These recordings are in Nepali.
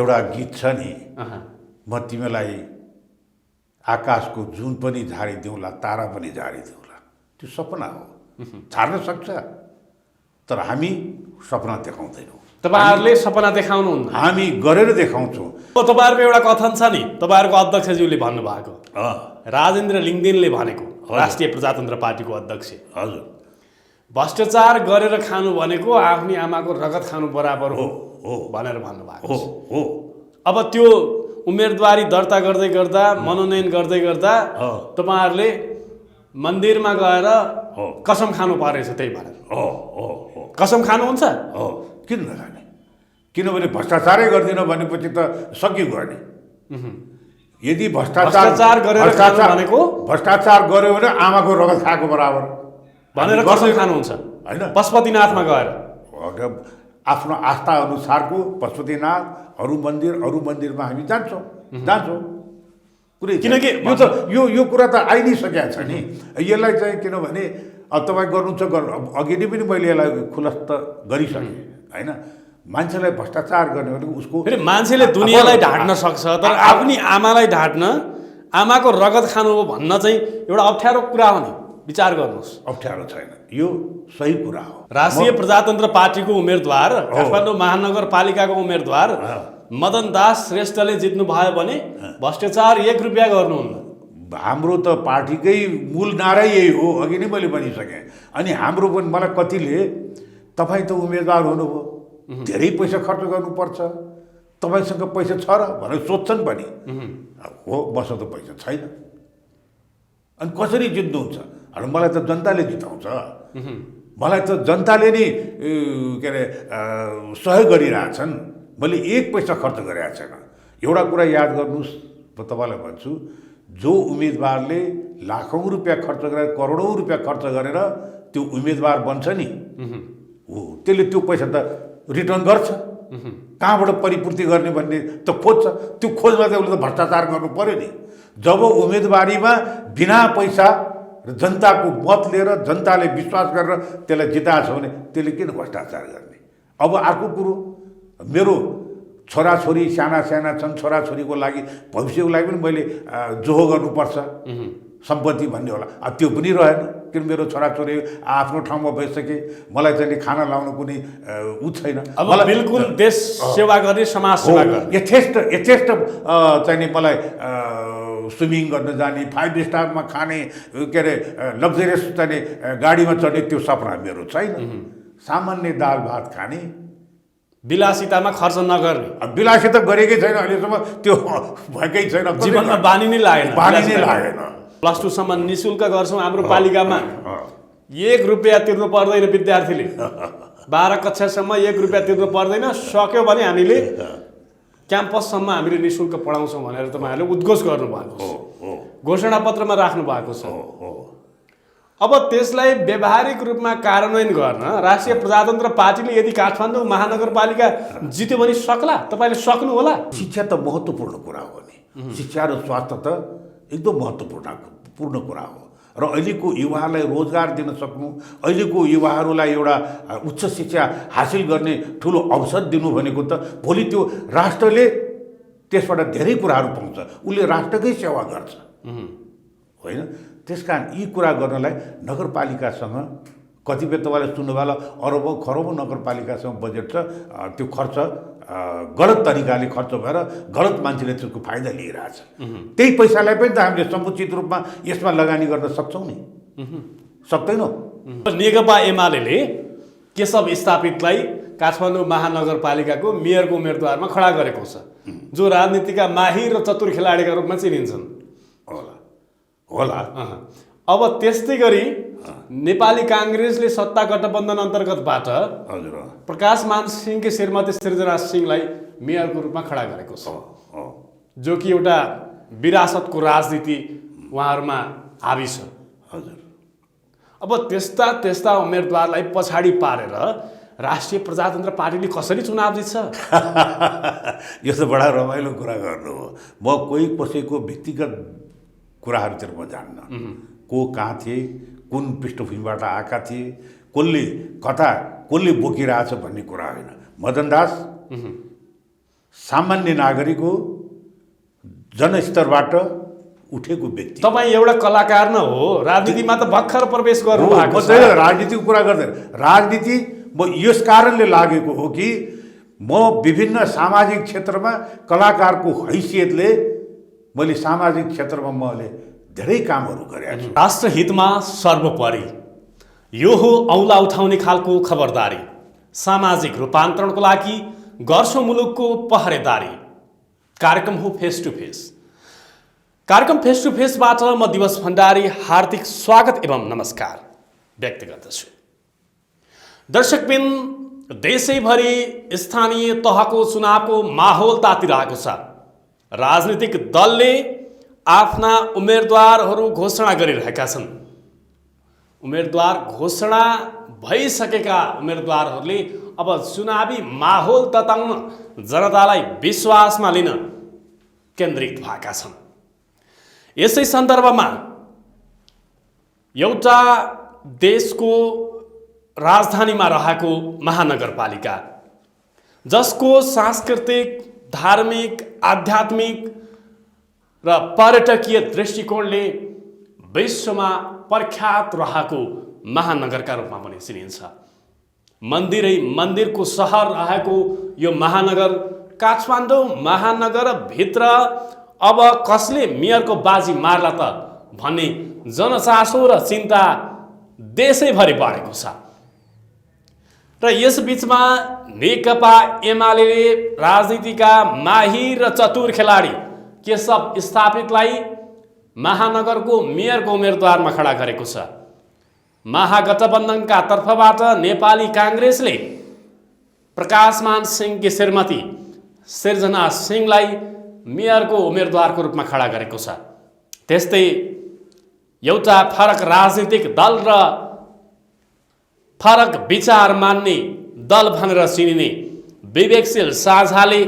एउटा गीत छ नि, म तिमीलाई आकाशको जुन पनि झारिदिउँला, तारा पनि झारिदिउँला। त्यो सपना हो, छाड्न सक्छ, तर हामी सपना देखाउँदैनौँ। तपाईहरुले सपना देखाउनुहुन्न, हामी गरेर देखाउँछौँ। तपाईहरुको एउटा कथन छ नि, तपाईहरुको अध्यक्षज्यूले भन्नुभएको, राजेन्द्र लिङ्गदेनले भनेको, राष्ट्रिय प्रजातन्त्र पार्टीको अध्यक्ष, हजुर, भ्रष्टाचार गरेर खानु भनेको आफ्नी आमाको रगत खानु बराबर हो भनेर भन्नुभएको हो। अब त्यो उम्मेदवारी दर्ता गर्दै गर्दा, मनोनयन गर्दै गर्दा तपाईहरुले मन्दिरमा गएर कसम खानु परेछ, त्यही भनेर कसम खानुहुन्छ? किन नखाने? किनभने भ्रष्टाचारै गर्दिन भनेपछि त सकियो गर्ने। यदि भ्रष्टाचार भ्रष्टाचार गर्यो भने आमाको रगत खाएको बराबर भनेर कसम खानुहुन्छ हैन? पशुपतिनाथमा गएर आफ्नो आस्था अनुसारको पशुपतिनाथ, अरू मन्दिरमा हामी जान्छौँ। कुनै किनकि यो कुरा त आइ नै सकेको छ नि। यसलाई चाहिँ किनभने अब तपाईँ गर्नुहुन्छ अघि नै पनि मैले यसलाई खुलस्त गरिसकेँ होइन। मान्छेलाई भ्रष्टाचार गर्ने भने उसको मान्छेले दुनियाँलाई ढाँट्न सक्छ, तर आफ्नी आमालाई ढाँट्न, आमाको रगत खानु हो भन्न चाहिँ एउटा अप्ठ्यारो कुरा हो नि। विचार गर्नुहोस्, अप्ठ्यारो छैन, यो सही कुरा हो। राष्ट्रिय प्रजातन्त्र पार्टीको उम्मेदवार, काठमाडौँ महानगरपालिकाको उम्मेदवार मदन दास श्रेष्ठले जित्नु भयो भने भ्रष्टाचार 1 रुपियाँ गर्नुहुन्न। हाम्रो त पार्टीकै मूल नारै यही हो, अघि नै मैले भनिसकेँ। अनि हाम्रो पनि मलाई कतिले तपाईँ त उम्मेदवार हुनुभयो, धेरै पैसा खर्च गर्नुपर्छ, तपाईँसँग पैसा छ र भनेर सोध्छन् पनि। हो, मसँग त पैसा छैन, अनि कसरी जित्नुहुन्छ? अनि मलाई त जनताले जिताउँछ, मलाई त जनताले नै के अरे सहयोग गरिरहेछन्। मैले 1 पैसा खर्च गरेको छैन। एउटा कुरा याद गर्नुहोस्, म तपाईँलाई भन्छु, जो उम्मेदवारले लाखौँ रुपियाँ खर्च गरेर, करोडौँ रुपियाँ खर्च गरेर त्यो उम्मेदवार बन्छ नि, हो, त्यसले त्यो पैसा त रिटर्न गर्छ। कहाँबाट परिपूर्ति गर्ने भन्ने त खोज्छ। त्यो खोज्दा चाहिँ उसले त भ्रष्टाचार गर्नु पर्यो नि। जब उम्मेदवारीमा बिना पैसा र जनताको मत लिएर, जनताले विश्वास गरेर त्यसलाई जिताएको छ भने त्यसले किन भ्रष्टाचार गर्ने? अब अर्को कुरो, मेरो छोराछोरी साना छन्, छोराछोरीको लागि, भविष्यको लागि पनि मैले जोहो गर्नुपर्छ, सम्पत्ति भन्ने होला। अब त्यो पनि रहेन, किन मेरो छोराछोरी आफ्नो ठाउँमा भइसके, मलाई चाहिँ खाना लाउनु कुनै ऊ छैन। मलाई बिल्कुल देश सेवा गर्ने, समाज सेवा गर्ने, यथेष्ट चाहिँ मलाई स्विमिङ गर्न जाने, 5 स्टारमा खाने, के अरे लग्जरियस चाहिँ गाडीमा चढ्ने त्यो सपना मेरो छैन। सामान्य दाल भात खाने, विलासितामा खर्च नगर्ने। विलासिता गरेकै छैन अहिलेसम्म, त्यो भएकै छैन, जीवनमा बानी नै लागेन। +2 सम्म निःशुल्क गर्छौँ हाम्रो पालिकामा, 1 रुपियाँ तिर्नु पर्दैन विद्यार्थीले। 12 कक्षासम्म 1 रुपियाँ तिर्नु पर्दैन, सक्यो भने हामीले क्याम्पससम्म हामीले निःशुल्क पढाउँछौँ भनेर तपाईँहरूले उद्घोष गर्नुभएको छ, घोषणापत्रमा राख्नु भएको छ। अब त्यसलाई व्यावहारिक रूपमा कार्यान्वयन गर्न राष्ट्रिय प्रजातन्त्र पार्टीले यदि काठमाडौँ महानगरपालिका जित्यो भने सक्ला? तपाईँले सक्नु होला? शिक्षा त महत्त्वपूर्ण कुरा हो नि, शिक्षा र स्वास्थ्य त एकदम महत्त्वपूर्ण कुरा हो। र अहिलेको युवाहरूलाई रोजगार दिन सक्नु, अहिलेको युवाहरूलाई एउटा उच्च शिक्षा हासिल गर्ने ठुलो अवसर दिनु भनेको त भोलि त्यो राष्ट्रले त्यसबाट धेरै कुराहरू पाउँछ, उसले राष्ट्रकै सेवा गर्छ होइन। त्यसकारण यी कुरा गर्नलाई नगरपालिकासँग कतिपय तपाईँले सुन्नुभयो अरबौँ खरबौँ नगरपालिकासँग बजेट छ, त्यो खर्च गलत तरिकाले खर्च भएर गलत मान्छेले त्यसको फाइदा लिइरहेछ। त्यही पैसालाई पनि त हामीले समुचित रूपमा यसमा लगानी गर्न सक्छौँ नि, सक्दैनौँ? नेकपा एमाले केशव स्थापितलाई काठमाडौँ महानगरपालिकाको मेयरको उम्मेदवारमा खडा गरेको छ, जो राजनीतिका माहिर र चतुर खेलाडीका रूपमा चिनिन्छन् होला। अब त्यस्तै गरी नेपाली काङ्ग्रेसले सत्ता गठबन्धन अन्तर्गतबाट प्रकाश मान सिंहकी श्रीमती सृजना सिंहलाई मेयरको रूपमा खडा गरेको छ, जो कि एउटा विरासतको राजनीति उहाँहरूमा हावी छ। अब त्यस्ता उम्मेदवारलाई पछाडि पारेर राष्ट्रिय प्रजातन्त्र पार्टीले कसरी चुनाव जित्छ? यो त बडा रमाइलो कुरा गर्नु हो। म कोही कसैको व्यक्तिगत कुराहरूतिर म जान्न, को कहाँ थिए, कुन पृष्ठभूमिबाट आएका थिए, कसले बोकिरहेछ भन्ने कुरा होइन। मदन दास सामान्य नागरिक हो, जनस्तरबाट उठेको व्यक्ति। तपाईँ एउटा कलाकार न हो, राजनीतिमा त भर्खर प्रवेश गर्नुभएको म चाहिँ राजनीतिको कुरा गर्दैन। राजनीति म यस कारणले लागेको हो कि म विभिन्न सामाजिक क्षेत्रमा कलाकारको हैसियतले मैले सामाजिक क्षेत्रमा मैले धेरै कामहरू गरेका छु। राष्ट्रहितमा सर्वोपरि यो हो औला उठाउने खालको खबरदारी। सामाजिक रूपान्तरणको लागि गर्छौं मुलुकको पहरेदारी। कार्यक्रम हो फेस टु फेस। कार्यक्रम फेस टु फेसबाट म दिवस भण्डारी हार्दिक स्वागत एवं नमस्कार व्यक्त गर्दछु। दर्शकबिन, देशैभरि स्थानीय तहको चुनावको माहौल तातिरहेको छ। राजनीतिक दलले आफ्ना उम्मेदवारहरू घोषणा गरिरहेका छन्। उम्मेदवार घोषणा भइसकेका उम्मेदवारहरूले अब चुनावी माहौल तताउन, जनतालाई विश्वासमा लिन केन्द्रित भएका छन्। यसै सन्दर्भमा एउटा देशको राजधानीमा रहेको महानगरपालिका, जसको सांस्कृतिक, धार्मिक, आध्यात्मिक र पर्यटकीय दृष्टिकोणले विश्वमा प्रख्यात रहेको महानगरका रूपमा पनि चिनिन्छ। मन्दिरै मन्दिरको सहर रहेको यो महानगर काठमाडौँ महानगरभित्र अब कसले मेयरको बाजी मार्ला त भन्ने जनचासो र चिन्ता देशैभरि बढेको छ। र यस बीचमा नेकपा एमाले राजनीतिका माहिर र चतुर खेलाडी केशव स्थापितलाई महानगरको मेयरको उम्मेदवारमा खडा गरेको छ। महागठबन्धनका तर्फबाट नेपाली काङ्ग्रेसले प्रकाशमान सिंहकी श्रीमती सिर्जना सिंहलाई मेयरको उम्मेदवारको रूपमा खडा गरेको छ। त्यस्तै एउटा फरक राजनीतिक दल र फरक विचार मान्ने दल भनेर चिनिने विवेकशील साझाले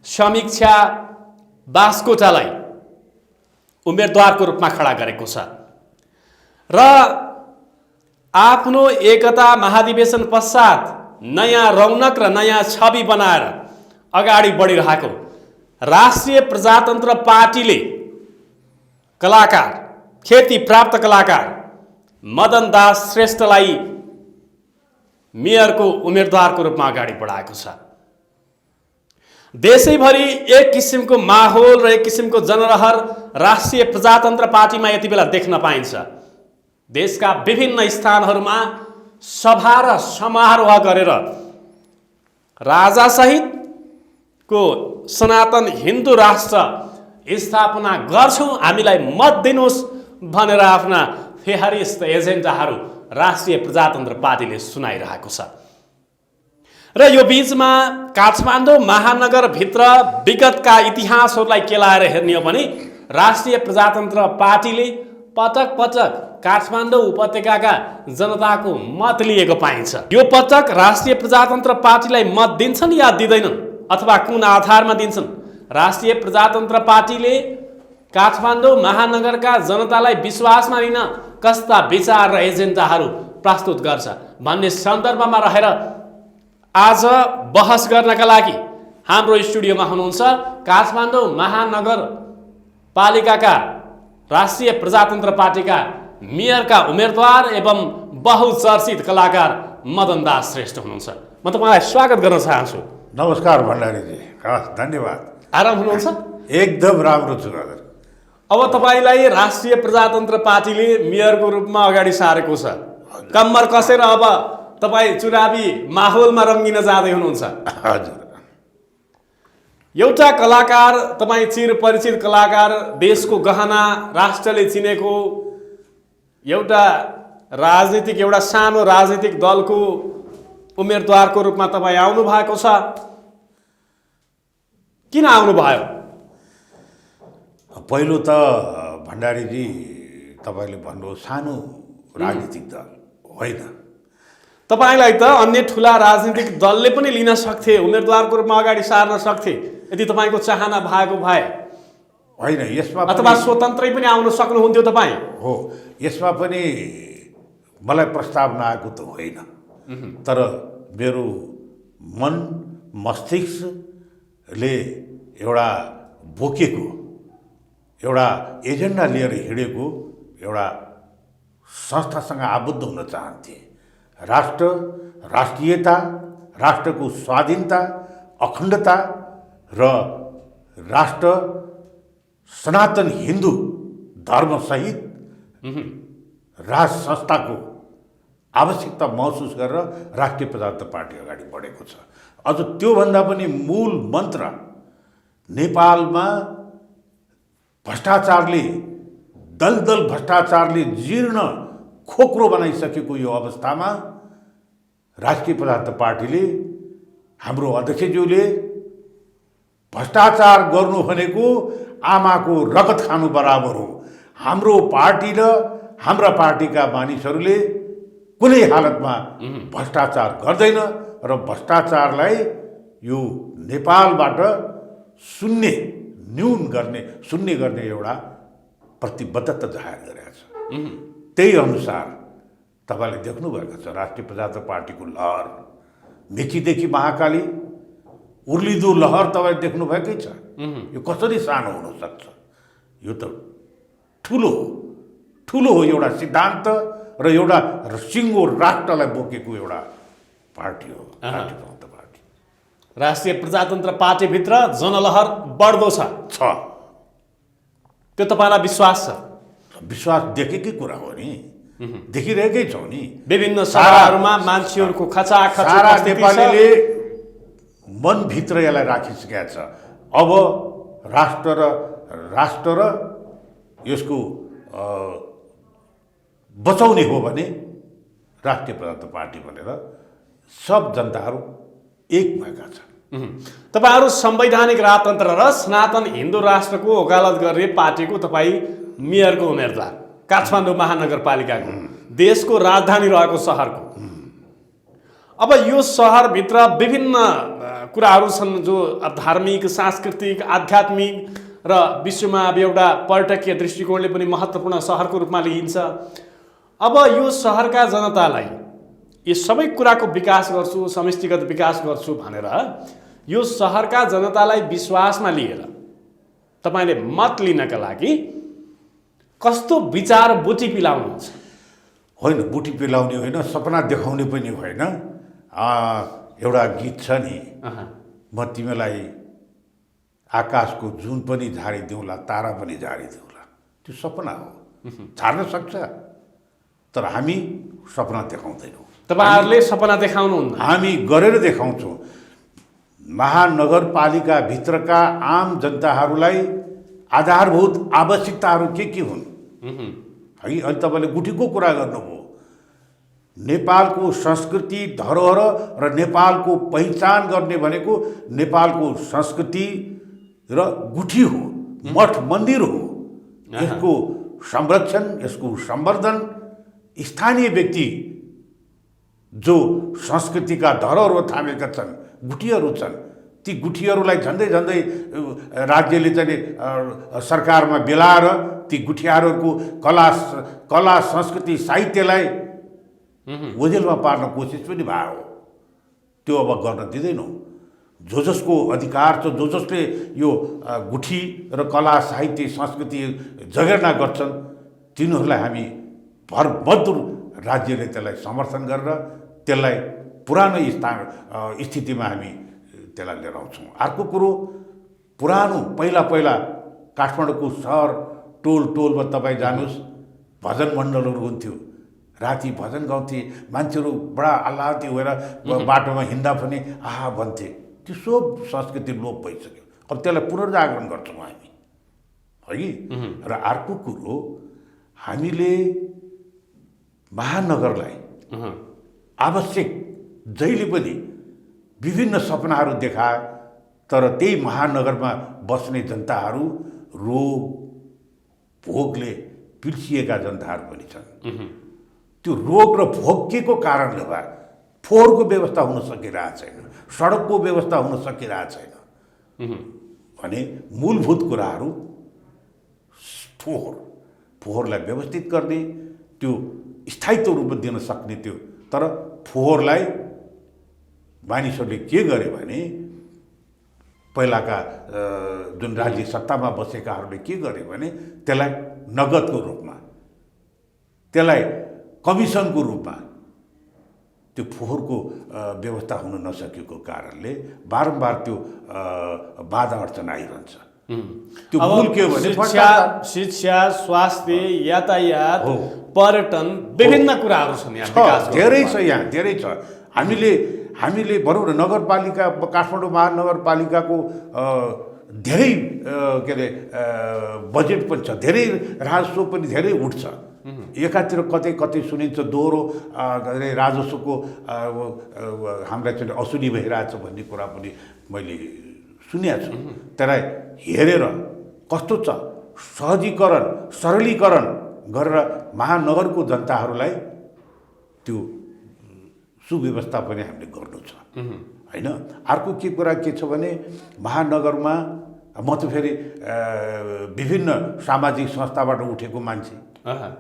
समीक्षा बास्कोटालाई उम्मेदवारको रूपमा खडा गरेको छ। र आफ्नो एकता महाधिवेशन पश्चात नयाँ रौनक र नयाँ छवि बनाएर अगाडि बढिरहेको राष्ट्रिय प्रजातन्त्र पार्टीले कलाकार, ख्याति प्राप्त कलाकार मदन दास श्रेष्ठलाई मेयरको उम्मेदवारको रूपमा अगाडि बढाएको छ। देशैभरि एक किसिमको माहौल र एक किसिमको जनरहर राष्ट्रिय प्रजातन्त्र पार्टीमा यति बेला देख्न पाइन्छ। देशका विभिन्न स्थानहरूमा सभा र समारोह गरेर राजासहितको सनातन हिन्दू राष्ट्र स्थापना गर्छौँ, हामीलाई मत दिनुहोस् भनेर आफ्ना फेहरिस्त एजेन्डाहरू राष्ट्रिय प्रजातन्त्र पार्टीले सुनाइरहेको छ। र यो बीचमा काठमाडौँ महानगरभित्र विगतका इतिहासहरूलाई केलाएर हेर्ने हो भने राष्ट्रिय प्रजातन्त्र पार्टीले पटक पटक काठमाडौँ उपत्यकाका जनताको मत लिएको पाइन्छ। यो पटक राष्ट्रिय प्रजातन्त्र पार्टीलाई मत दिन्छन् या दिँदैनन्, अथवा कुन आधारमा दिन्छन्? राष्ट्रिय प्रजातन्त्र पार्टीले काठमाडौँ महानगरका जनतालाई विश्वासमा लिन कस्ता विचार र एजेन्डाहरू प्रस्तुत गर्छ भन्ने सन्दर्भमा रहेर आज बहस गर्नका लागि हाम्रो स्टुडियोमा हुनुहुन्छ काठमाडौँ महानगरपालिकाका राष्ट्रिय प्रजातन्त्र पार्टीका मेयरका उम्मेदवार एवं बहुचर्चित कलाकार मदन दास श्रेष्ठ हुनुहुन्छ। म तपाईँलाई स्वागत गर्न चाहन्छु। नमस्कार भण्डारीजी, हस् धन्यवाद। आराम हुनुहुन्छ? एकदम राम्रो छु दादा। अब तपाईँलाई राष्ट्रिय प्रजातन्त्र पार्टीले मेयरको रूपमा अगाडि सारेको छ। कम्मर कसेर अब तपाईँ चुनावी माहौलमा रङ्गिन जाँदै हुनुहुन्छ। हजुर। एउटा कलाकार, तपाईँ चिर परिचित कलाकार, देशको गहना, राष्ट्रले चिनेको एउटा राजनीतिक, एउटा सानो राजनीतिक दलको उम्मेदवारको रूपमा तपाईँ आउनु भएको छ। किन आउनुभयो? पहिलो त भण्डारीजी तपाईँले भन्नु सानो राजनीतिक दल होइन। तपाईँलाई त अन्य ठुला राजनीतिक दलले पनि लिन सक्थे, उम्मेदवारको रूपमा अगाडि सार्न सक्थे यदि तपाईँको चाहना भएको भए। होइन, यसमा अथवा स्वतन्त्रै पनि आउन सक्नुहुन्थ्यो तपाईँ। हो, यसमा पनि मलाई प्रस्ताव नआएको त होइन, तर मेरो मन, मस्तिष्क ले एउटा बोकेको एउटा एजेन्डा लिएर हिँडेको एउटा संस्थासँग आबद्ध हुन चाहन्थे। राष्ट्र, राष्ट्रियता, राष्ट्रको स्वाधीनता, अखण्डता र राष्ट्र सनातन हिन्दू धर्मसहित राज संस्थाको आवश्यकता महसुस गरेर राष्ट्रिय प्रजातन्त्र पार्टी अगाडि बढेको छ। अझ त्योभन्दा पनि मूल मन्त्र नेपालमा भ्रष्टाचारले दलदल भ्रष्टाचारले जीर्ण खोक्रो बनाइसकेको यो अवस्थामा राष्ट्रिय प्रजातन्त्र पार्टीले हाम्रो अध्यक्षज्यूले भ्रष्टाचार गर्नु भनेको आमाको रगत खानु बराबर हो। हाम्रो पार्टी र हाम्रा पार्टीका मानिसहरूले कुनै हालतमा भ्रष्टाचार गर्दैन र भ्रष्टाचारलाई यो नेपालबाट शून्य गर्ने एउटा प्रतिबद्धता जाहेर गरेको छ। त्यही अनुसार तपाईँले देख्नुभएको छ राष्ट्रिय प्रजातन्त्र पार्टीको लहर मेचीदेखि महाकाली उर्लिदो लहर तपाईँले देख्नुभएकै छ। यो कसरी सानो हुनसक्छ? यो त ठुलो हो एउटा सिद्धान्त र एउटा सिङ्गो राष्ट्रलाई बोकेको एउटा पार्टी हो राष्ट्रिय प्रजातन्त्र पार्टी। राष्ट्रिय प्रजातन्त्र पार्टीभित्र जनलहर बढ्दो छ। त्यो तपाईँलाई विश्वास छ? विश्वास देखेकै कुरा हो नि, देखिरहेकै छौँ नि। विभिन्न सभाहरूमा मान्छेहरूको खचाखच सारा नेपालीले मनभित्र यसलाई राखिसकेका छ। अब राष्ट्र र यसको बचाउने हो भने राष्ट्रिय प्रजातन्त्र पार्टी भनेर सब जनताहरू एक भएका छन्। तपाईँहरू संवैधानिक राजतन्त्र र सनातन हिन्दू राष्ट्रको वकालत गर्ने पार्टीको तपाईँ मेयरको उम्मेदवार, काठमाडौँ महानगरपालिकाको, देशको राजधानी रहेको सहरको। अब यो सहरभित्र विभिन्न कुराहरू छन् जो धार्मिक, सांस्कृतिक, आध्यात्मिक र विश्वमा अब एउटा पर्यटकीय दृष्टिकोणले पनि महत्त्वपूर्ण सहरको रूपमा लिइन्छ। अब यो सहरका जनतालाई यो सबै कुराको विकास गर्छु, समष्टिगत विकास गर्छु भनेर यो सहरका जनतालाई विश्वासमा लिएर तपाईँले मत लिनका लागि कस्तो विचार बुटी पिलाउनुहुन्छ? होइन, बुटी पिलाउने होइन, सपना देखाउने पनि होइन। एउटा गीत छ नि, म तिमीलाई आकाशको जुन पनि झारिदिउँला, तारा पनि झारिदिउँला। त्यो सपना हो, झार्न सक्छ, तर हामी सपना देखाउँदैनौँ। तपाईँहरूले सपना देखाउनुहुन्न, हामी गरेर देखाउँछौँ। महानगरपालिकाभित्रका आम जनताहरूलाई आधारभूत आवश्यकताहरू के हुन् है? अहिले तपाईँले गुठीको कुरा गर्नुभयो। नेपालको संस्कृति, धरोहर र नेपालको पहिचान गर्ने भनेको नेपालको संस्कृति र गुठी हो, मठ मन्दिर हो। यसको संरक्षण, यसको सम्वर्धन स्थानीय व्यक्ति जो संस्कृतिका धरोहर थामेका छन्, गुठीहरू छन्, ती गुठीहरूलाई झन्डै राज्यले चाहिँ सरकारमा बेलाएर ती गुठियारहरूको कला संस्कृति साहित्यलाई ओझेलमा पार्न कोसिस पनि भयो। त्यो अब गर्न दिँदैनौँ। जसको अधिकार छ, जसले यो गुठी र कला साहित्य संस्कृति जगेर्ना गर्छन्, तिनीहरूलाई हामी भरभद्र राज्यले त्यसलाई समर्थन गरेर त्यसलाई पुरानो स्थितिमा हामी त्यसलाई लिएर आउँछौँ। अर्को कुरो, पुरानो पहिला काठमाडौँको सहर टोलमा तपाईँ जानुहोस्, भजन मण्डलहरू हुन्थ्यो, राति भजन गाउँथे, मान्छेहरू बडा आह्लादित भएर बाटोमा हिँड्दा पनि आहा भन्थे। त्यो सब संस्कृति लोप भइसक्यो। अब त्यसलाई पुनर्जागरण गर्छौँ हामी है। र अर्को कुरो, हामीले महानगरलाई आवश्यक जहिले पनि विभिन्न सपनाहरू देखाए, तर त्यही महानगरमा बस्ने जनताहरू रोग भोगले पिल्सिएका जनताहरू पनि छन्। त्यो रोग र भोग के को कारणले भयो? फोहोरको व्यवस्था हुन सकिरहेको छैन, सडकको व्यवस्था हुन सकिरहेको छैन भने मूलभूत कुराहरू फोहोरलाई व्यवस्थित गर्ने, त्यो स्थायित्व रूपमा दिन सक्ने, त्यो तर फोहोरलाई मानिसहरूले के गरे भने पहिलाका जुन राज्य सत्तामा बसेकाहरूले के गरे भने त्यसलाई नगदको रूपमा, त्यसलाई कमिसनको रूपमा, त्यो फोहोरको व्यवस्था हुन नसकेको कारणले बारम्बार त्यो बाधा अड्चन आइरहन्छ। त्यो मूल के हो भने शिक्षा, स्वास्थ्य, यातायात, पर्यटन, विभिन्न कुराहरू छन् यहाँ, धेरै छ, यहाँ धेरै छ। हामीले भनौँ न नगरपालिका, काठमाडौँ महानगरपालिकाको धेरै के अरे बजेट पनि छ, धेरै राजस्व पनि धेरै उठ्छ। एकातिर कतै सुनिन्छ दोहोरो राजस्वको हामीलाई चाहिँ असुली भइरहेछ भन्ने कुरा पनि मैले सुनेको छु। त्यसलाई हेरेर कस्तो छ सहजीकरण, सरलीकरण गरेर महानगरको जनताहरूलाई त्यो सुव्यवस्था पनि हामीले गर्नु छ होइन। अर्को के कुरा के छ भने महानगरमा म त फेरि विभिन्न सामाजिक संस्थाबाट उठेको मान्छे है।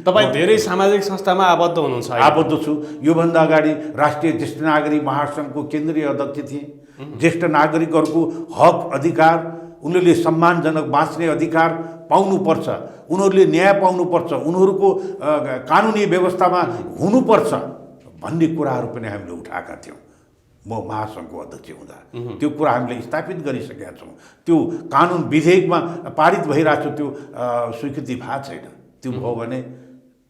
तपाईँ धेरै सामाजिक संस्थामा आबद्ध हुनुहुन्छ? आबद्ध छु। योभन्दा अगाडि राष्ट्रिय ज्येष्ठ नागरिक महासङ्घको केन्द्रीय अध्यक्ष थिएँ। ज्येष्ठ नागरिकहरूको हक अधिकार, उनीहरूले सम्मानजनक बाँच्ने अधिकार पाउनुपर्छ, उनीहरूले न्याय पाउनुपर्छ, उनीहरूको कानुनी व्यवस्थामा हुनुपर्छ भन्ने कुराहरू पनि हामीले उठाएका थियौँ। म महासङ्घको अध्यक्ष हुँदा त्यो कुरा हामीले स्थापित गरिसकेका छौँ। त्यो कानुन विधेयकमा पारित भइरहेको छ, त्यो स्वीकृति भएको छैन। त्यो भयो भने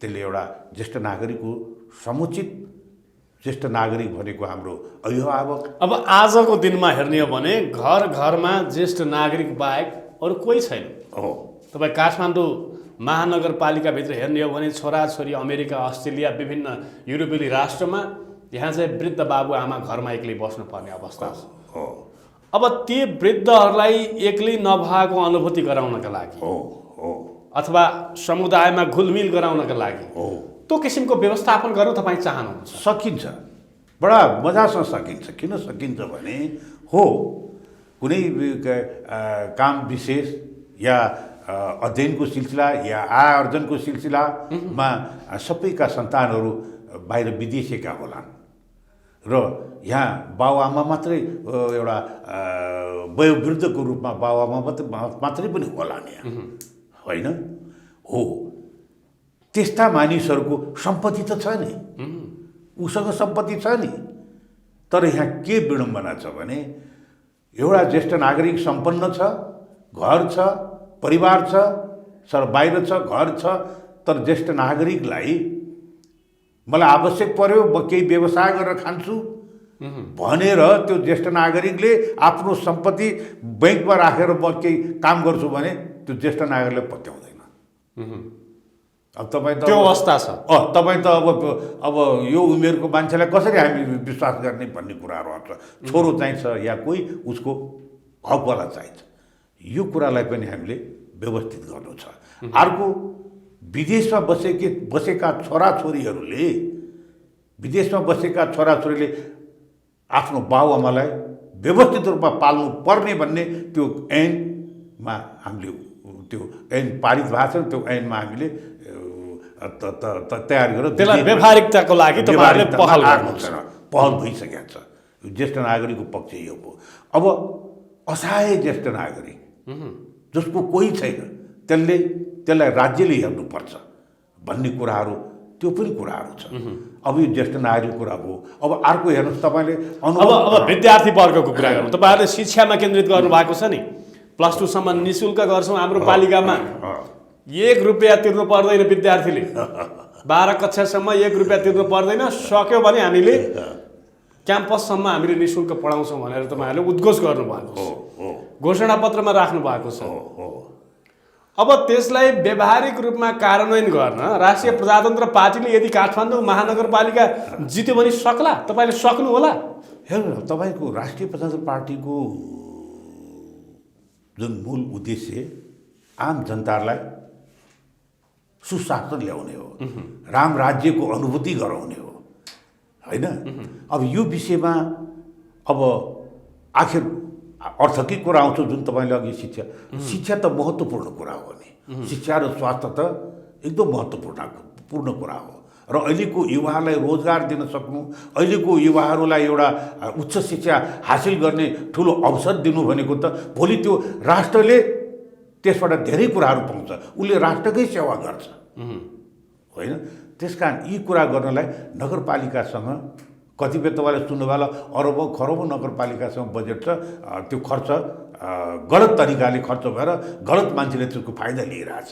त्यसले एउटा ज्येष्ठ नागरिकको समुचित, ज्येष्ठ नागरिक भनेको हाम्रो अभिभावक। अब आजको दिनमा हेर्ने हो भने घर घरमा ज्येष्ठ नागरिक बाहेक अरू कोही छैन। हो, तपाईँ काठमाडौँ महानगरपालिकाभित्र हेर्ने हो भने छोराछोरी अमेरिका, अस्ट्रेलिया, विभिन्न युरोपेली राष्ट्रमा यहाँ चाहिँ वृद्ध बाबुआमा घरमा एक्लै बस्नुपर्ने अवस्था छ। अब ती वृद्धहरूलाई एक्लै नभएको अनुभूति गराउनका लागि अथवा समुदायमा घुलमिल गराउनका लागि त्यो किसिमको व्यवस्थापन गर्न तपाईँ चाहनुहुन्छ? सकिन्छ, बडा मजासँग सकिन्छ। किन सकिन्छ भने कुनै काम विशेष या अध्ययनको सिलसिला या आय अर्जनको सिलसिलामा सबैका सन्तानहरू बाहिर विदेशीका होलान् र यहाँ बाबुआमा मात्रै एउटा वयोवृद्धको रूपमा बाबुआमा मात्रै पनि होलान् यहाँ होइन। हो, त्यस्ता मानिसहरूको सम्पत्ति त छ नि, उसँग सम्पत्ति छ नि। तर यहाँ के विडम्बना छ भने एउटा ज्येष्ठ नागरिक सम्पन्न छ, घर छ, परिवार छ, सर बाहिर छ, घर छ, तर ज्येष्ठ नागरिकलाई मलाई आवश्यक पर्यो, म केही व्यवसाय गरेर खान्छु भनेर त्यो ज्येष्ठ नागरिकले आफ्नो सम्पत्ति बैङ्कमा राखेर म केही काम गर्छु भने त्यो ज्येष्ठ नागरिकले पत्याउँदैन। अब तपाईँ त त्यो अवस्था छ। तपाईँ त अब यो उमेरको मान्छेलाई कसरी हामी विश्वास गर्ने भन्ने कुराहरू आउँछ। छोरो चाहिन्छ या कोही उसको हकवाला चाहिन्छ, यो कुरालाई पनि हामीले व्यवस्थित गर्नु छ। अर्को, विदेशमा बसेका छोराछोरीले आफ्नो बाबुआमालाई व्यवस्थित रूपमा पाल्नु पर्ने भन्ने त्यो ऐनमा हामीले त्यो ऐन पारित भएको छ। त्यो ऐनमा हामीले तयार गरेर त्यसलाई व्यावहारिकताको लागि तपाईँहरूले पहल भइसकेको छ। ज्येष्ठ नागरिकको पक्ष यो हो। अब असहाय ज्येष्ठ नागरिक जसको कोही छैन, त्यसलाई राज्यले हेर्नुपर्छ भन्ने कुराहरू, त्यो पनि कुराहरू छ। अब यो ज्येष्ठ नागरिक कुरा हो। अब अर्को हेर्नुहोस्, तपाईँले अब विद्यार्थी वर्गको कुरा गरौँ। तपाईँहरूले शिक्षामा केन्द्रित गर्नु भएको छ नि, +2 सम्म निःशुल्क गर्छौँ हाम्रो पालिकामा। 1 रुपियाँ तिर्नु पर्दैन विद्यार्थीले, 12 कक्षासम्म 1 रुपियाँ तिर्नु पर्दैन। सक्यो भने हामीले क्याम्पससम्म हामीले निःशुल्क पढाउँछौँ भनेर तपाईँहरूले उद्घोष गर्नुभएको छ, घोषणापत्रमा राख्नु भएको छ। अब त्यसलाई व्यावहारिक रूपमा कार्यान्वयन गर्न राष्ट्रिय प्रजातन्त्र पार्टीले यदि काठमाडौँ महानगरपालिका जित्यो भने सक्ला? तपाईँले सक्नु होला? हेर्नु, तपाईँको राष्ट्रिय प्रजातन्त्र पार्टीको जुन मूल उद्देश्य आम जनतालाई सुशासन ल्याउने हो, राम राज्यको अनुभूति गराउने हो होइन। अब यो विषयमा अब आखिर अर्थकै कुरा आउँछ जुन तपाईँले अघि शिक्षा त महत्त्वपूर्ण कुरा हो नि। शिक्षा र स्वास्थ्य त एकदम महत्त्वपूर्ण कुरा हो र अहिलेको युवाहरूलाई रोजगार दिन सक्नु, अहिलेको युवाहरूलाई एउटा उच्च शिक्षा हासिल गर्ने ठुलो अवसर दिनु भनेको त भोलि त्यो राष्ट्रले त्यसबाट धेरै कुराहरू पाउँछ, उसले राष्ट्रकै सेवा गर्छ होइन। त्यसकारण यी कुरा गर्नलाई नगरपालिकासँग कतिपय तपाईँले सुन्नुभयो अरबौँ खरबौँ नगरपालिकासँग बजेट छ, त्यो खर्च गलत तरिकाले खर्च भएर गलत मान्छेले त्यसको फाइदा लिइरहेछ।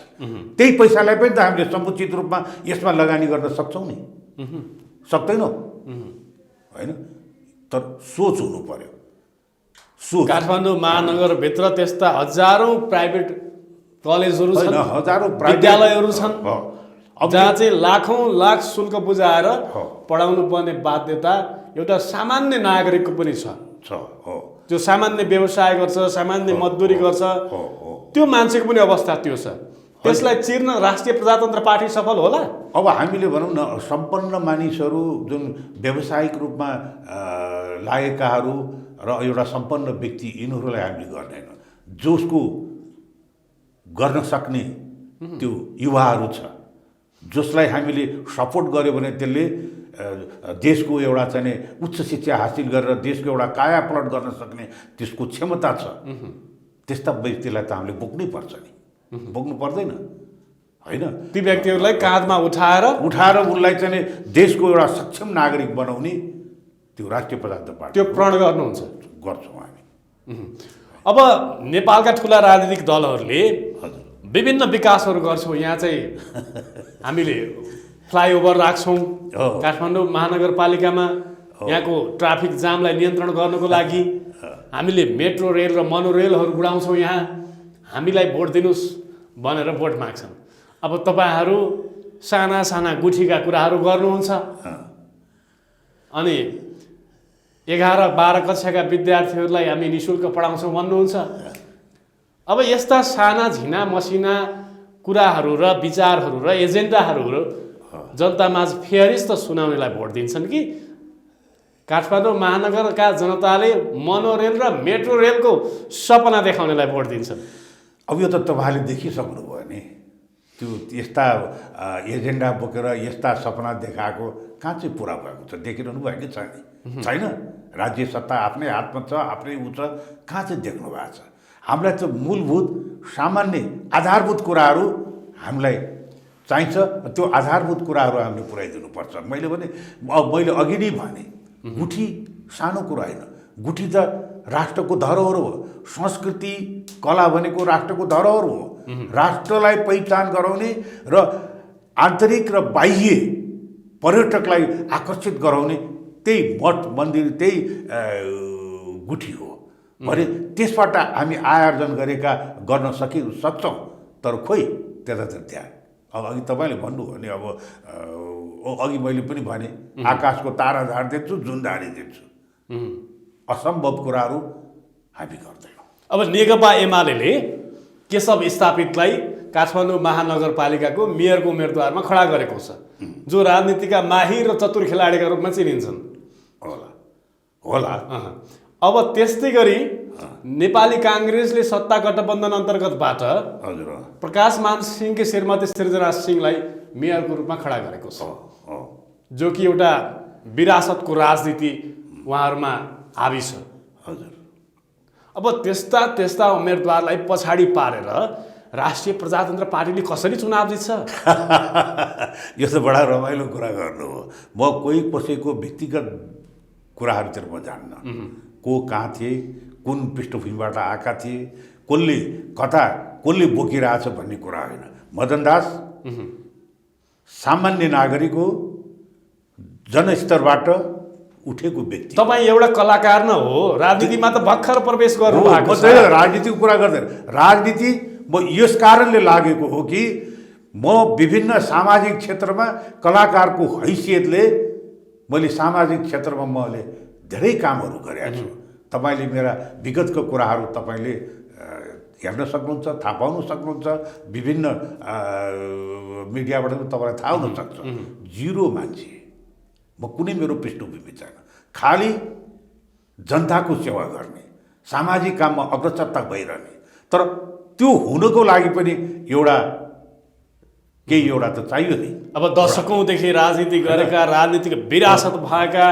त्यही पैसालाई पनि त हामीले समुचित रूपमा यसमा लगानी गर्न सक्छौँ नि, सक्दैनौँ होइन। तर सोच हुनु पर्यो, सोच। काठमाडौँ महानगरभित्र त्यस्ता हजारौँ प्राइभेट कलेजहरू छन्, हजारौँ विद्यालयहरू छन् जहाँ चाहिँ लाखौँ लाख शुल्क बुझाएर पढाउनु पर्ने बाध्यता एउटा सामान्य नागरिकको पनि छ। त्यो सामान्य व्यवसाय गर्छ, सामान्य मजदुरी गर्छ, त्यो मान्छेको पनि अवस्था त्यो छ। त्यसलाई चिर्न राष्ट्रिय प्रजातन्त्र पार्टी सफल होला? अब हामीले भनौँ न, सम्पन्न मानिसहरू जुन व्यावसायिक रूपमा लागेकाहरू र एउटा सम्पन्न व्यक्ति, यिनीहरूलाई हामीले गर्दैन। जसको गर्न सक्ने त्यो युवाहरू छ, जसलाई हामीले सपोर्ट गऱ्यो भने त्यसले देशको एउटा चाहिँ उच्च शिक्षा हासिल गरेर देशको एउटा कायापलट गर्न सक्ने त्यसको क्षमता छ, त्यस्ता व्यक्तिलाई त हामीले बोक्नै पर्छ नि, बोक्नु पर्दैन होइन। ती व्यक्तिहरूलाई काँधमा उठाएर उनलाई चाहिँ देशको एउटा सक्षम नागरिक बनाउने त्यो राष्ट्रिय प्रजातन्त्र पार्टी त्यो प्रण गर्नुहुन्छ, गर्छौँ हामी। अब नेपालका ठुला राजनीतिक दलहरूले विभिन्न विकासहरू गर्छौँ, यहाँ चाहिँ हामीले फ्लाइओभर राख्छौँ काठमाडौँ महानगरपालिकामा, यहाँको ट्राफिक जामलाई नियन्त्रण गर्नको लागि हामीले मेट्रो रेल र मोनोरेलहरू गुडाउँछौँ, यहाँ हामीलाई भोट दिनुहोस् भनेर भोट माग्छन्। अब तपाईँहरू साना साना गुठीका कुराहरू गर्नुहुन्छ अनि 11-12 कक्षाका विद्यार्थीहरूलाई हामी निःशुल्क पढाउँछौँ भन्नुहुन्छ। अब यस्ता साना झिना मसिना कुराहरू र विचारहरू र एजेन्डाहरू जनतामाझ फेरिस्त सुनाउनेलाई भोट दिन्छन् कि काठमाडौँ महानगरका जनताले मोनोरेल र मेट्रो रेलको सपना देखाउनेलाई भोट दिन्छन्? अब यो त तपाईँले देखिसक्नुभयो नि, त्यो यस्ता एजेन्डा बोकेर यस्ता सपना देखाएको कहाँ चाहिँ पुरा भएको छ? देखिरहनु भयो कि छैन? राज्य सत्ता आफ्नै हातमा छ, आफ्नै ऊ छ, कहाँ चाहिँ देख्नु भएको छ? हामीलाई त मूलभूत सामान्य आधारभूत कुराहरू हामीलाई चाहिन्छ, त्यो आधारभूत कुराहरू हामीले पुर्याइदिनुपर्छ। मैले अघि नै भने गुठी सानो कुरा होइन, गुठी त राष्ट्रको धरोहर हो, संस्कृति कला भनेको राष्ट्रको धरोहर हो। राष्ट्रलाई पहिचान गराउने र आन्तरिक र बाह्य पर्यटकलाई आकर्षित गराउने त्यही मठ मन्दिर, त्यही गुठी हो भने त्यसबाट हामी आयोजन गर्न सक्छौँ। तर खोइ त्यतातिर त्यहाँ अब अघि तपाईँले भन्नुभयो भने अब अघि मैले पनि भने आकाशको तारा झारिदिन्छु, जुन झारिदिन्छु, असम्भव कुराहरू हामी गर्दैनौँ। अब नेकपा एमाले केशव स्थापितलाई काठमाडौँ महानगरपालिकाको मेयरको उम्मेदवारमा खडा गरेको छ, जो राजनीतिका माहिर र चतुर खेलाडीका रूपमा चिनिन्छन् होला। अब त्यस्तै गरी नेपाली काङ्ग्रेसले सत्ता गठबन्धन अन्तर्गतबाट प्रकाश मान सिंहकी श्रीमती सृजना सिंहलाई मेयरको रूपमा खडा गरेको छ, जो कि एउटा विरासतको राजनीति उहाँहरूमा हावी छ। अब त्यस्ता उम्मेदवारलाई पछाडि पारेर राष्ट्रिय प्रजातन्त्र पार्टीले कसरी चुनाव जित्छ? यो त बडा रमाइलो कुरा गर्नु हो। म कोही कसैको व्यक्तिगत कुराहरूतिर म जान्न, को कहाँ थिए, कुन पृष्ठभूमिबाट आएका थिए, कसले बोकिरहेछ भन्ने कुरा होइन। मदन दास सामान्य नागरिक हो, जनस्तरबाट उठेको व्यक्ति। तपाईँ एउटा कलाकार न हो, राजनीतिमा त भर्खर प्रवेश गर्नुभएको छ। राजनीतिको कुरा गर्दैन, राजनीति म यस कारणले लागेको हो कि म विभिन्न सामाजिक क्षेत्रमा कलाकारको हैसियतले मैले सामाजिक क्षेत्रमा मैले धेरै कामहरू गरेका छु। तपाईँले मेरा विगतको कुराहरू तपाईँले हेर्न सक्नुहुन्छ, थाहा पाउन सक्नुहुन्छ, विभिन्न मिडियाबाट पनि तपाईँलाई थाहा हुनसक्छ। जिरो मान्छे म, कुनै मेरो पृष्ठभूमि छैन, खालि जनताको सेवा गर्ने, सामाजिक काममा अग्रसरता भइरहने। तर त्यो हुनको लागि पनि एउटा केही एउटा त चाहियो नि। अब दशकौँदेखि राजनीति गरेका, राजनीतिक विरासत भएका,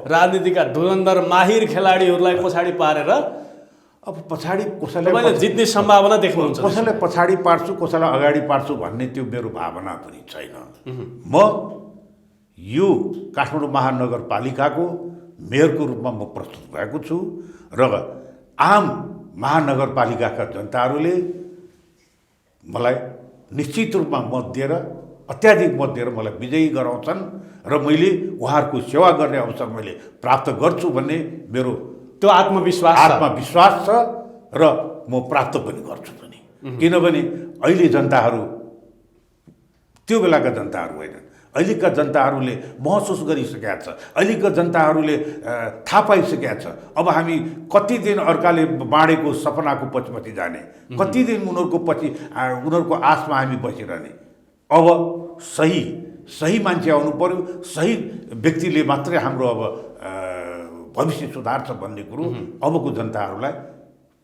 राजनीतिका धुरन्धर माहिर खेलाडीहरूलाई पछाडि पारेर अब पछाडि तपाईँले कसैलाई जित्ने सम्भावना देख्नुहुन्छ? कसैलाई पछाडि पार्छु कसैलाई अगाडि पार्छु भन्ने त्यो मेरो भावना पनि छैन। म यो काठमाडौँ महानगरपालिकाको मेयरको रूपमा म प्रस्तुत भएको छु र आम महानगरपालिकाका जनताहरूले मलाई निश्चित रूपमा मत दिएर, अत्याधिक मत दिएर मलाई विजयी गराउँछन् र मैले उहाँहरूको सेवा गर्ने अवसर मैले प्राप्त गर्छु भन्ने मेरो त्यो आत्मविश्वास छ र म प्राप्त पनि गर्छु पनि। किनभने अहिले जनताहरू त्यो बेलाका जनताहरू होइनन्। अहिलेका जनताहरूले महसुस गरिसकेका छ, अहिलेका जनताहरूले थाहा पाइसकेका छ। अब हामी कति दिन अर्काले बाँडेको सपनाको पछि जाने, कति दिन उनीहरूको आशमा हामी बसिरहने। अब सही मान्छे आउनु पर्यो, सही व्यक्तिले मात्रै हाम्रो अब भविष्य सुधार्छ भन्ने कुरो अबको जनताहरूलाई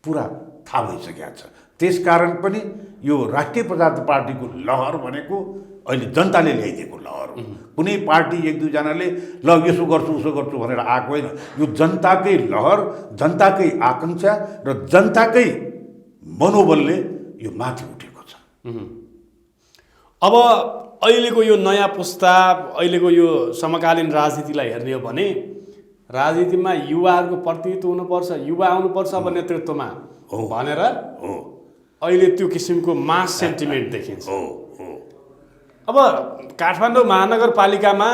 पुरा थाहा भइसकेको छ। त्यसकारण पनि यो राष्ट्रिय प्रजातन्त्र पार्टीको लहर भनेको अहिले जनताले ल्याइदिएको लहर हो। कुनै पार्टी एक दुईजनाले ल यसो गर्छु उसो गर्छु भनेर आएको होइन। यो जनताकै लहर, जनताकै आकाङ्क्षा र जनताकै मनोबलले यो माथि उठेको छ। अब अहिलेको यो नयाँ पुस्ता, अहिलेको यो समकालीन राजनीतिलाई हेर्ने हो भने राजनीतिमा युवाहरूको प्रतिनिधित्व हुनुपर्छ, युवा आउनुपर्छ अब नेतृत्वमा भनेर अहिले त्यो किसिमको मास सेन्टिमेन्ट देखिन्छ। अब काठमाडौँ महानगरपालिकामा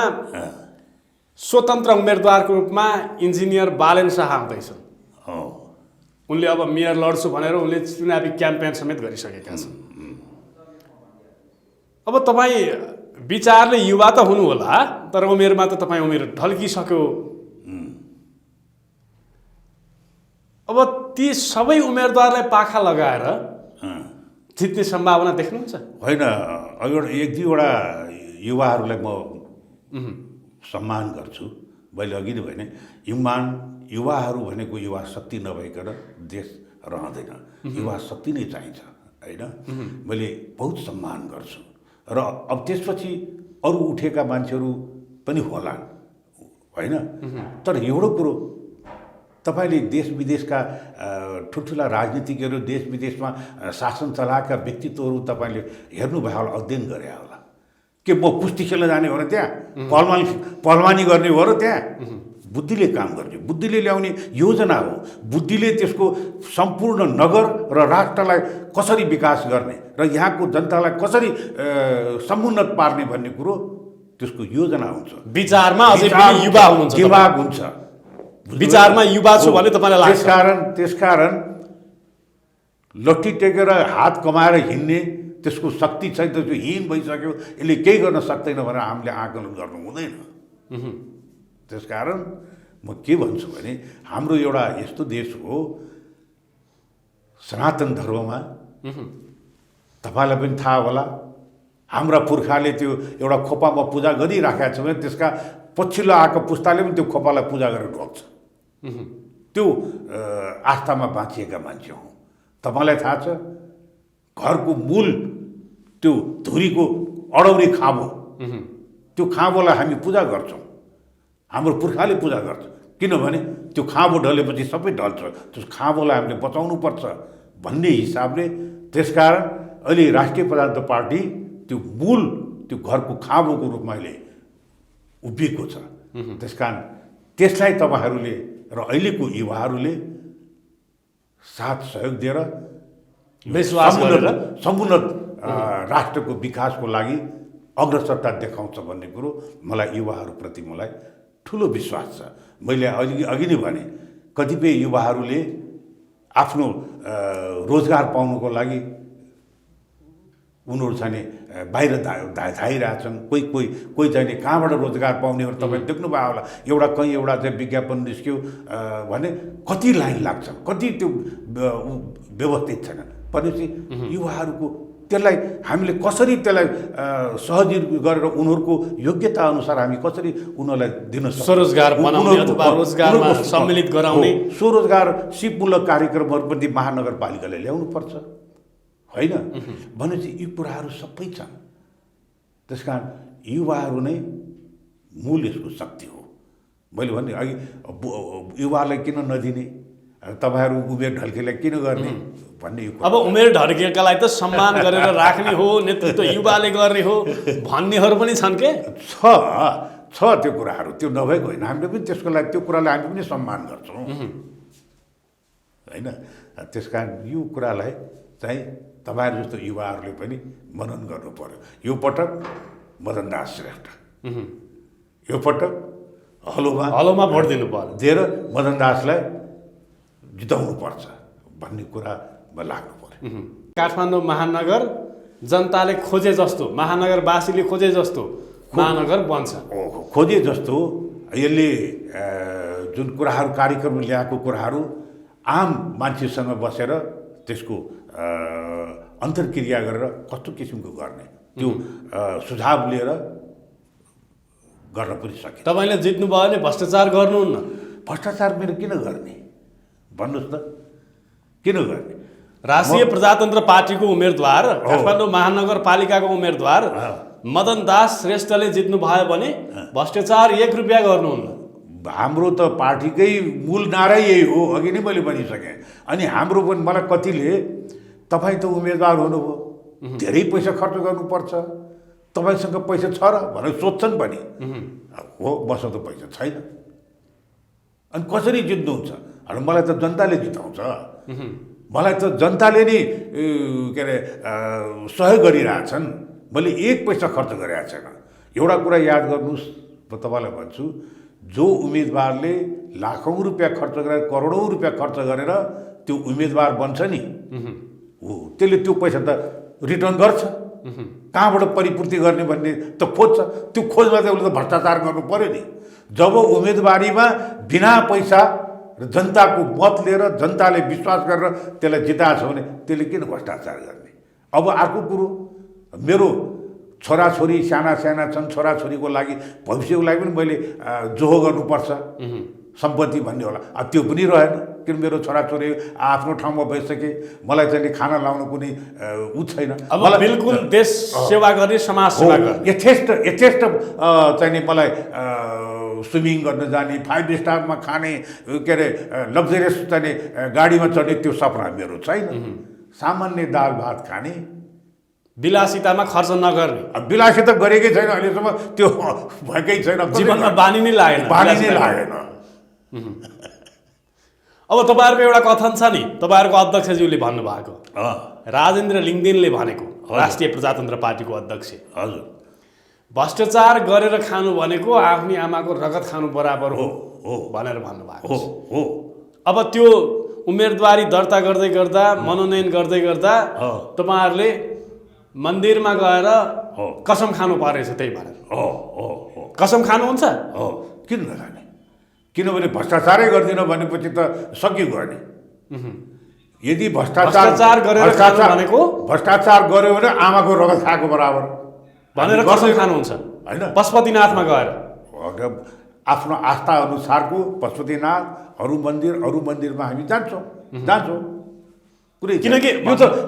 स्वतन्त्र उम्मेदवारको रूपमा इन्जिनियर बालेन शाह आउँदैछन्। उनले अब मेयर लड्छु भनेर उनले चुनावी क्याम्पेन समेत गरिसकेका छन्। अब तपाईँ विचारले युवा त हुनुहोला, तर उमेरमा त तपाईँ उमेर ढल्किसक्यो। अब ती सबै उम्मेदवारलाई पाखा लगाएर जित्ने सम्भावना देख्नुहुन्छ? होइन, एक दुईवटा युवाहरूलाई म सम्मान गर्छु। मैले अघि नै भने युवाहरू भनेको युवा शक्ति नभइकन देश रहँदैन। युवा शक्ति नै चाहिन्छ होइन। मैले बहुत सम्मान गर्छु र अब त्यसपछि अरू उठेका मान्छेहरू पनि होलान् होइन। तर एउटा कुरो, तपाईँले देश विदेशका ठुल्ठुला राजनीतिज्ञहरू, देश विदेशमा शासन चलाएका व्यक्तित्वहरू तपाईँले हेर्नुभयो होला, अध्ययन गरे होला। के म कुस्ती खेल्न जाने हो र त्यहाँ पहलवानी गर्ने हो र त्यहाँ? बुद्धिले काम गर्ने, बुद्धिले ल्याउने योजना हो। बुद्धिले त्यसको सम्पूर्ण नगर र राष्ट्रलाई कसरी विकास गर्ने र यहाँको जनतालाई कसरी समुन्नत पार्ने भन्ने कुरो त्यसको योजना हुन्छ। विचारमा अझै पनि युवा हुनुहुन्छ, दिमाग हुन्छ। विचारमा युवा छु भने तपाईँलाई लाग्छ? त्यसकारण लट्ठी टेकेर हात कमाएर हिँड्ने त्यसको शक्ति छैन, त्यो हीन भइसक्यो, यसले केही गर्न सक्दैन भनेर हामीले आकलन गर्नु हुँदैन। त्यसकारण म के भन्छु भने हाम्रो एउटा यस्तो देश हो, सनातन धर्ममा तपाईँलाई पनि थाहा होला, हाम्रा पुर्खाले त्यो एउटा खोपामा पूजा गरिराखेका छ भने त्यसका पछिल्लो आएको पुस्ताले पनि त्यो खोपालाई पूजा गरेर ढोग्छ। त्यो आस्थामा बाँचिएका मान्छे हौँ। तपाईँलाई थाहा छ, घरको मूल त्यो धुरीको अडौरी खाँबो, त्यो खाँबोलाई हामी पूजा गर्छौँ। हाम्रो पुर्खाले पूजा गर्छ, किनभने त्यो खाँबो ढलेपछि सबै ढल्छ। त्यो खाँबोलाई हामीले बचाउनुपर्छ भन्ने हिसाबले। त्यसकारण अहिले राष्ट्रिय प्रजातन्त्र पार्टी त्यो मूल त्यो घरको खाँबोको रूपमा अहिले उभिएको छ। त्यसकारण त्यसलाई तपाईँहरूले र अहिलेको युवाहरूले साथ सहयोग दिएर विश्वास गरेर समुन्नत राष्ट्रको विकासको लागि अग्रसरता देखाउँछ भन्ने कुरो मलाई युवाहरूप्रति मलाई ठुलो विश्वास छ। मैले अघि नै भने कतिपय युवाहरूले आफ्नो रोजगार पाउनुको लागि उनीहरू चाहिँ बाहिर धाइरहेछन्। कोही चाहिँ कहाँबाट रोजगार पाउने हो तपाईँ देख्नुभयो होला। एउटा चाहिँ विज्ञापन निस्क्यो भने कति लाइन लाग्छ, कति त्यो व्यवस्थित छैन भनेपछि युवाहरूको त्यसलाई हामीले कसरी त्यसलाई सहजीकरण गरेर उनीहरूको योग्यता अनुसार हामी कसरी उनीहरूलाई दिन सक्छौँ, स्वरोजगार बनाउने अथवा रोजगारमा सम्मिलित गराउने स्वरोजगार सिपमूलक कार्यक्रमहरू पनि महानगरपालिकाले ल्याउनुपर्छ होइन। भनेपछि यी कुराहरू सबै छन्। त्यस कारण युवाहरू नै मूल यसको शक्ति हो। मैले भने अघि युवालाई किन नदिने, तपाईँहरू उमेर ढल्केलाई किन गर्ने भन्ने यो अब उमेर ढल्केकालाई त सम्मान गरेर राख्ने हो, नेतृत्व युवाले गर्ने हो भन्नेहरू पनि छन् के? छ त्यो कुराहरू, त्यो नभएको होइन। हामीले पनि त्यसको लागि त्यो कुरालाई हामी पनि सम्मान गर्छौँ होइन। त्यस कारण यो कुरालाई चाहिँ तपाईँहरू जस्तो युवाहरूले पनि मनन गर्नु पर्यो। यो पटक मदन दास श्रेष्ठ, यो पटक हलोमा भोट दिनु पर्यो, दिएर मदन दासलाई जिताउनु पर्छ भन्ने कुरामा लाग्नु पर्यो। काठमाडौँ महानगर जनताले खोजे जस्तो, महानगरवासीले खोजे जस्तो महानगर बन्छ। खोजे जस्तो यसले जुन कुराहरू कार्यक्रम ल्याएको कुराहरू आम मान्छेसँग बसेर त्यसको अन्तर्क्रिया गरेर कस्तो किसिमको गर्ने त्यो सुझाव लिएर गर्न पनि सके। तपाईँले जित्नुभयो भने भ्रष्टाचार गर्नुहुन्न? भ्रष्टाचार मेरो किन गर्ने भन्नुहोस् त, किन गर्ने? राष्ट्रिय प्रजातन्त्र पार्टीको उम्मेदवार, काठमाडौँ महानगरपालिकाको उम्मेदवार मदन दास श्रेष्ठले जित्नु भयो भने भ्रष्टाचार 1 रुपियाँ गर्नुहुन्न? हाम्रो त पार्टीकै मूल नारै यही हो, अघि नै मैले भनिसकेँ। अनि हाम्रो पनि मलाई कतिले तपाईँ त उम्मेदवार हुनुभयो, धेरै पैसा खर्च गर्नुपर्छ, तपाईँसँग पैसा छ र भनेर सोध्छन् पनि। हो, मसँग त पैसा छैन, अनि कसरी जित्नुहुन्छ? अनि मलाई त जनताले जिताउँछ, मलाई त जनताले नै के अरे सहयोग गरिरहेछन्, मैले 1 पैसा खर्च गरेको छैन। एउटा कुरा याद गर्नुहोस्, म तपाईँलाई भन्छु, जो उम्मेदवारले लाखौँ रुपियाँ खर्च गरेर करोडौँ रुपियाँ खर्च गरेर त्यो उम्मेदवार बन्छ नि, हो त्यसले त्यो पैसा त रिटर्न गर्छ। कहाँबाट परिपूर्ति गर्ने भन्ने त खोज्छ, त्यो खोजमा चाहिँ उसले त भ्रष्टाचार गर्नु पर्यो नि। जब उम्मेदवारीमा बिना पैसा र जनताको मत लिएर जनताले विश्वास गरेर त्यसलाई जिताएको छ भने त्यसले किन भ्रष्टाचार गर्ने? अब अर्को कुरो, मेरो छोराछोरी साना छन्, छोराछोरीको लागि भविष्यको लागि पनि मैले जोहो गर्नुपर्छ सम्पत्ति भन्ने होला। त्यो पनि रहेन, किन मेरो छोराछोरी आफ्नो ठाउँमा भइसके, मलाई चाहिँ खाना लाउनु कुनै ऊ छैन। मलाई बिल्कुल देश सेवा गर्ने, समाज सेवा गर्ने, यथेष्ट चाहिँ मलाई स्विमिङ गर्न जाने, 5 स्टारमा खाने, के अरे लग्जरियस चाहिँ गाडीमा चढ्ने त्यो सपना मेरो छैन। सामान्य दाल भात खाने, विलासितामा खर्च नगर्ने। विलासिता गरेकै छैन अहिलेसम्म, त्यो भएकै छैन, जीवनमा बानी नै लागेन। अब तपाईँहरूको एउटा कथन छ नि, तपाईँहरूको अध्यक्षज्यूले भन्नुभएको, राजेन्द्र लिङ्गदेनले भनेको, राष्ट्रिय प्रजातन्त्र पार्टीको अध्यक्ष, हजुर, भ्रष्टाचार गरेर खानु भनेको आफ्नी आमाको रगत खानु बराबर हो भनेर भन्नुभएको हो। अब त्यो उम्मेदवारी दर्ता गर्दै गर्दा, मनोनयन गर्दै गर्दा तपाईँहरूले मन्दिरमा गएर कसम खानु परेछ, त्यही भनेर कसम खानुहुन्छ? किन नखाने? किनभने भ्रष्टाचारै गर्दिन भनेपछि त सक्यो गर्ने। यदि भ्रष्टाचार भ्रष्टाचार गर्यो भने आमाको रगत खाएको बराबर भनेर कसम खानुहुन्छ होइन? पशुपतिनाथमा गएर आफ्नो आस्था अनुसारको पशुपतिनाथ, अरू मन्दिरमा हामी जान्छौँ। किनकि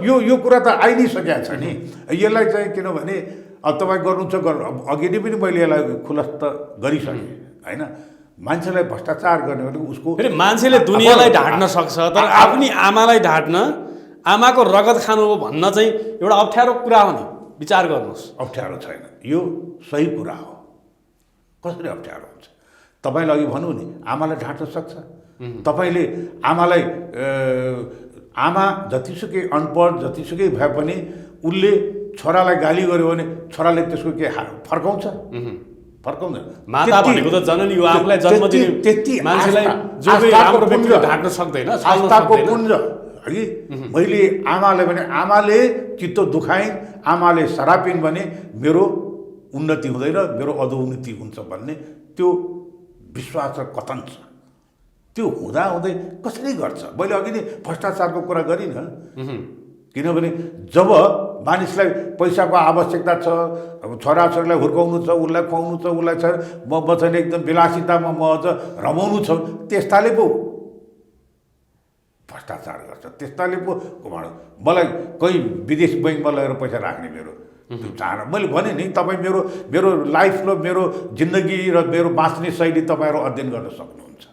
यो कुरा त आइ नै सकेको छ नि। यसलाई चाहिँ किनभने अब तपाईँ गर्नुहुन्छ, अघि नै पनि मैले यसलाई खुलस्त गरिसकेँ होइन। मान्छेलाई भ्रष्टाचार गर्ने भने उसको फेरि मान्छेले दुनियाँलाई ढाँट्न सक्छ, तर आफ्नी आमालाई ढाँट्न, आमाको रगत खानु हो भन्न चाहिँ एउटा अप्ठ्यारो कुरा हो नि। विचार गर्नुहोस्। अप्ठ्यारो छैन, यो सही कुरा हो। कसरी अप्ठ्यारो हुन्छ? तपाईँले अघि भनौँ नि, आमालाई ढाँट्न सक्छ। तपाईँले आमालाई आमा जतिसुकै अनपढ जतिसुकै भए पनि उसले छोरालाई गाली गर्यो भने छोराले त्यसको के फर्काउँछ? फर्काउँदैन। माता भनेको त जननी हो, आफूलाई जन्म दिने त्यति मान्छेलाई जो राम्रो व्यक्तिले ढाक्न सक्दैन। आस्थाको पुञ्ज है। मैले आमालाई भने आमाले चित्त दुखाइन्, आमाले सरापिन् भने मेरो उन्नति हुँदैन, मेरो अधोन्नति हुन्छ भन्ने त्यो विश्वास र कथन छ। त्यो हुँदाहुँदै कसरी गर्छ? मैले अघि नै भ्रष्टाचारको कुरा गरिनँ, किनभने जब मानिसलाई पैसाको आवश्यकता छ, अब छोराछोरीलाई हुर्काउनु छ, उसलाई खुवाउनु छ, उसलाई छ म चाहिँ एकदम विलासितामा म अझ रमाउनु छ, त्यस्ताले पो भ्रष्टाचार गर्छ। त्यस्ताले पो मलाई कहीँ विदेश बैङ्कमा लगेर पैसा राख्ने मेरो त्यो चाहना मैले भने नि तपाईँ मेरो लाइफ र मेरो जिन्दगी र मेरो बाँच्ने शैली तपाईँहरू अध्ययन गर्न सक्नुहुन्छ।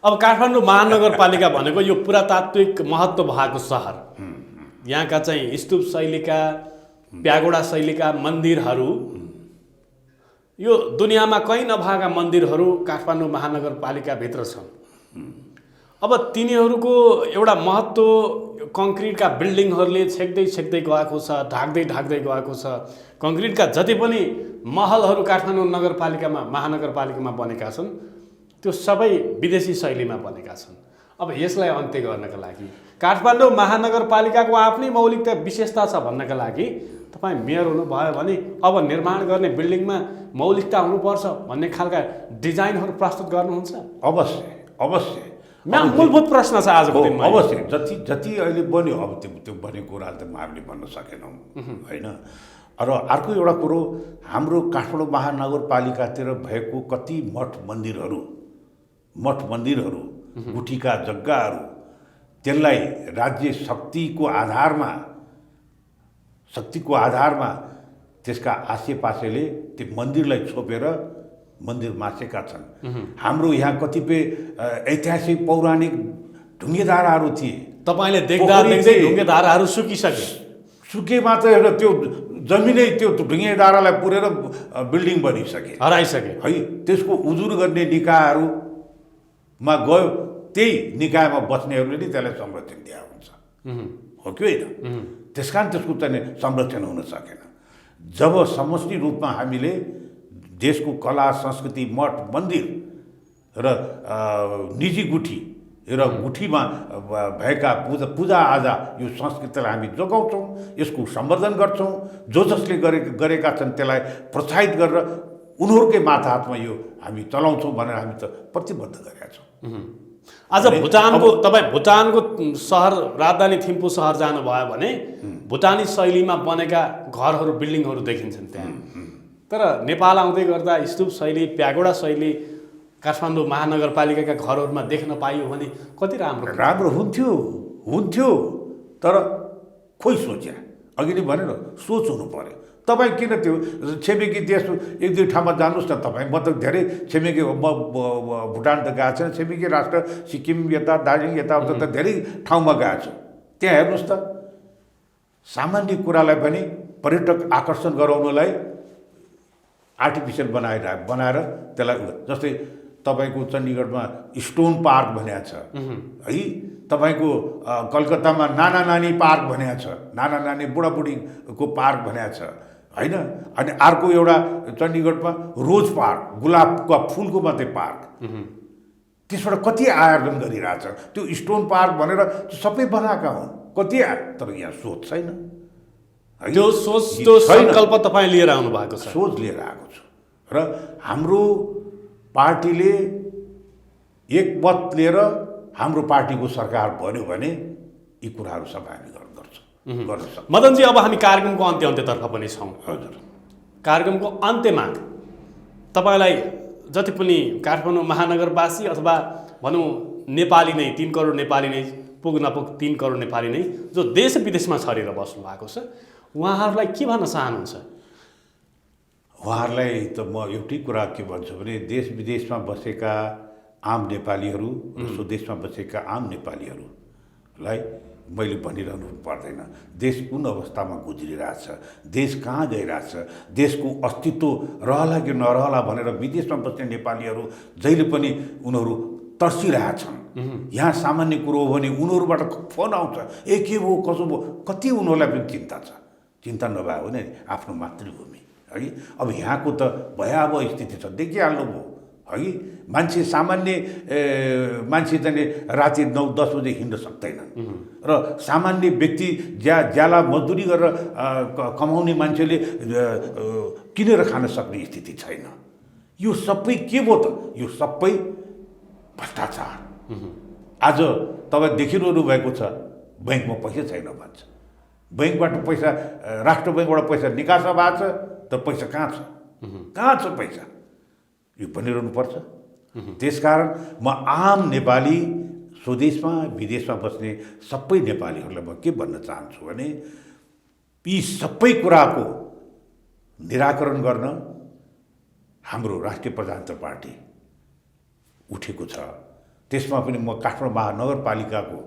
अब काठमाडौँ महानगरपालिका भनेको यो पुरातात्विक महत्त्व भएको सहर, यहाँका चाहिँ स्तूप शैलीका प्यागोडा शैलीका मन्दिरहरू, यो दुनियाँमा कहीँ नभएका मन्दिरहरू काठमाडौँ महानगरपालिकाभित्र छन्। अब तिनीहरूको एउटा महत्त्व कङ्क्रिटका बिल्डिङहरूले छेक्दै गएको छ, ढाक्दै गएको छ। कङ्क्रिटका जति पनि महलहरू काठमाडौँ महानगरपालिकामा बनेका छन् त्यो सबै विदेशी शैलीमा बनेका छन्। अब यसलाई अन्त्य गर्नका लागि काठमाडौँ महानगरपालिकाको आफ्नै मौलिकता विशेषता छ भन्नका लागि तपाईँ मेयर हुनुभयो भने अब निर्माण गर्ने बिल्डिङमा मौलिकता हुनुपर्छ भन्ने खालका डिजाइनहरू प्रस्तुत गर्नुहुन्छ? अवश्य मूलभूत प्रश्न छ आजको दिनमा। अवश्य जति अहिले बन्यो अब त्यो बनेको कुरा त हामीले भन्न सकेनौँ होइन। र अर्को एउटा कुरो, हाम्रो काठमाडौँ महानगरपालिकातिर भएको कति मठ मन्दिरहरू गुठीका जग्गाहरू, त्यसलाई राज्य शक्तिको आधारमा त्यसका आसेपासेले त्यो मन्दिरलाई छोपेर मन्दिर मासेका छन्। हाम्रो यहाँ कतिपय ऐतिहासिक पौराणिक ढुङ्गेधाराहरू थिए, तपाईँले देख्दै ढुङ्गेधाराहरू सुके मात्र एउटा त्यो जमिनै त्यो ढुङ्गेधारालाई पुरेर बिल्डिङ बनिसके, हराइसके है। त्यसको उजुर गर्ने निकायहरूमा गयो, त्यही निकायमा बस्नेहरूले नै त्यसलाई संरक्षण दिया हुन्छ, हो कि होइन? त्यस कारण त्यसको चाहिँ संरक्षण हुन सकेन। जब समष्टि रूपमा हामीले देशको कला संस्कृति मठ मन्दिर र निजी गुठी र गुठीमा भएका पूजाआजा यो संस्कृतिलाई हामी जोगाउँछौँ, यसको सम्वर्धन गर्छौँ। जसले गरेका छन् त्यसलाई प्रोत्साहित गरेर उनीहरूकै माथा हातमा यो हामी चलाउँछौँ भनेर हामी त प्रतिबद्ध गरेका छौँ। आज तपाईँ भुटानको सहर राजधानी थिम्पू सहर जानुभयो भने भुटानी शैलीमा बनेका घरहरू बिल्डिङहरू देखिन्छन् त्यहाँ। तर नेपाल आउँदै गर्दा स्तूप शैली प्यागोडा शैली काठमाडौँ महानगरपालिकाका घरहरूमा देख्न पाइयो भने कति राम्रो हुन्थ्यो। तर खोइ सोचे, अघि नै भनेर सोच हुनु पर्यो। तपाईँ किन त्यो छिमेकी देश एक दुई ठाउँमा जानुहोस् न तपाईँ। म त धेरै छिमेकी भुटान त गएको छैन, छिमेकी राष्ट्र सिक्किम यता दार्जिलिङ यताउता त धेरै ठाउँमा गएको छु। त्यहाँ हेर्नुहोस् त, सामान्य कुरालाई पनि पर्यटक आकर्षण गराउनलाई आर्टिफिसियल बनाएर त्यसलाई जस्तै तपाईँको चण्डीगढमा स्टोन पार्क भनेको छ है, तपाईँको कलकत्तामा नाना नानी पार्क भनेको छ, नाना नानी बुढाबुढीको पार्क भनेको छ होइन। अनि अर्को एउटा चण्डीगढमा रोज पार्क, गुलाबका फुलको मात्रै पार्क, त्यसबाट कति आयोजन गरिरहेछ। त्यो स्टोन पार्क भनेर सबै बनाएका हुन्, कति तर यहाँ सोच छैन। त्यो सङ्कल्प तपाईँ लिएर आउनु भएको छ? सोच लिएर आएको छु र हाम्रो पार्टीले एक मत लिएर हाम्रो पार्टीको सरकार बन्यो भने यी कुराहरू सबै हामी गर्न सक्छौँ। मदनजी, अब हामी कार्यक्रमको अन्त्यतर्फ पनि छौँ। हजुर, कार्यक्रमको अन्त्यमा तपाईँलाई जति पनि काठमाडौँ महानगरवासी अथवा भनौँ नेपाली नै 3 करोड नेपाली नै पुग नपुग 3 करोड नेपाली नै जो देश विदेशमा छरेर बस्नु भएको छ, उहाँहरूलाई के भन्न चाहनुहुन्छ? उहाँहरूलाई त म एउटै कुरा के भन्छु भने देश विदेशमा बसेका आम नेपालीहरू र स्वदेशमा बसेका आम नेपालीहरूलाई मैले भनिरहनु पर्दैन। देश कुन अवस्थामा गुज्रिरहेछ, देश कहाँ गइरहेछ, देशको अस्तित्व रहला कि नरहला भनेर विदेशमा बस्ने नेपालीहरू जहिले पनि उनीहरू तर्सिरहेछन्। यहाँ सामान्य कुरो हो भने उनीहरूबाट फोन आउँछ, के हो कसो भयो, कति उनीहरूलाई पनि चिन्ता छ। चिन्ता नभए भने आफ्नो मातृभूमि है। अब यहाँको त भयावह स्थिति छ, देखिहाल्नुभयो है। मान्छे सामान्य मान्छे चाहिँ राति 9-10 बजे हिँड्न सक्दैनन् र सामान्य व्यक्ति ज्याला मजदुरी गरेर कमाउने मान्छेले किनेर खान सक्ने स्थिति छैन। यो सबै के भयो त? यो सबै भ्रष्टाचार। आज तपाईँ देखिरहनु भएको छ, ब्याङ्कमा पैसा छैन भन्छ, ब्याङ्कबाट पैसा राष्ट्र ब्याङ्कबाट पैसा निकास भएको छ, तर पैसा कहाँ छ? कहाँ छ पैसा? यो भनिरहनु पर्छ। त्यसकारण म आम नेपाली स्वदेशमा विदेशमा बस्ने सबै नेपालीहरूलाई म के भन्न चाहन्छु भने यी सबै कुराको निराकरण गर्न हाम्रो राष्ट्रिय प्रजातन्त्र पार्टी उठेको छ। त्यसमा पनि म काठमाडौँ महानगरपालिकाको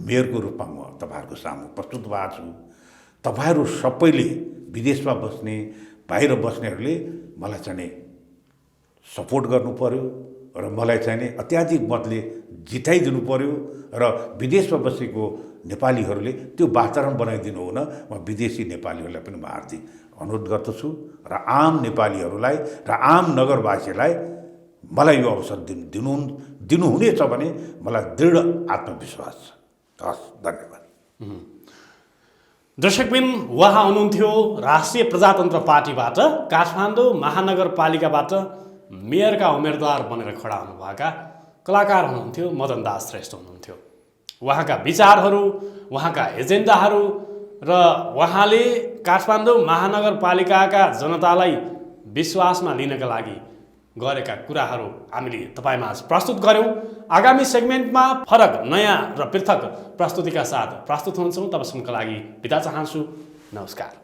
मेयरको रूपमा म तपाईँहरूको सामु प्रस्तुत भएको छु। तपाईँहरू सबैले विदेशमा बस्ने बाहिर बस्नेहरूले मलाई चाहिँ सपोर्ट गर्नु पर्यो र मलाई चाहिँ अत्याधिक मतले जिताइदिनु पर्यो र विदेशमा बसेको नेपालीहरूले त्यो वातावरण बनाइदिनु हुन म विदेशी नेपालीहरूलाई पनि म हार्दिक अनुरोध गर्दछु र आम नेपालीहरूलाई र आम नगरवासीलाई मलाई यो अवसर दिनुहुनेछ भने मलाई दृढ आत्मविश्वास छ। हस्, धन्यवाद। दर्शकबिन, उहाँ हुनुहुन्थ्यो राष्ट्रिय प्रजातन्त्र पार्टीबाट काठमाडौँ महानगरपालिकाबाट मेयरका उम्मेदवार बनेर खडा हुनुभएका कलाकार हुनुहुन्थ्यो मदन दास श्रेष्ठ हुनुहुन्थ्यो। उहाँका विचारहरू, उहाँका एजेन्डाहरू र उहाँले काठमाडौँ महानगरपालिकाका जनतालाई विश्वासमा लिनका लागि गरेका कुराहरू हामीले तपाईँमाझ प्रस्तुत गऱ्यौँ। आगामी सेगमेन्टमा फरक, नयाँ र पृथक प्रस्तुतिका साथ प्रस्तुत हुन्छौँ। तबसम्मका लागि बिदा चाहन्छु। नमस्कार।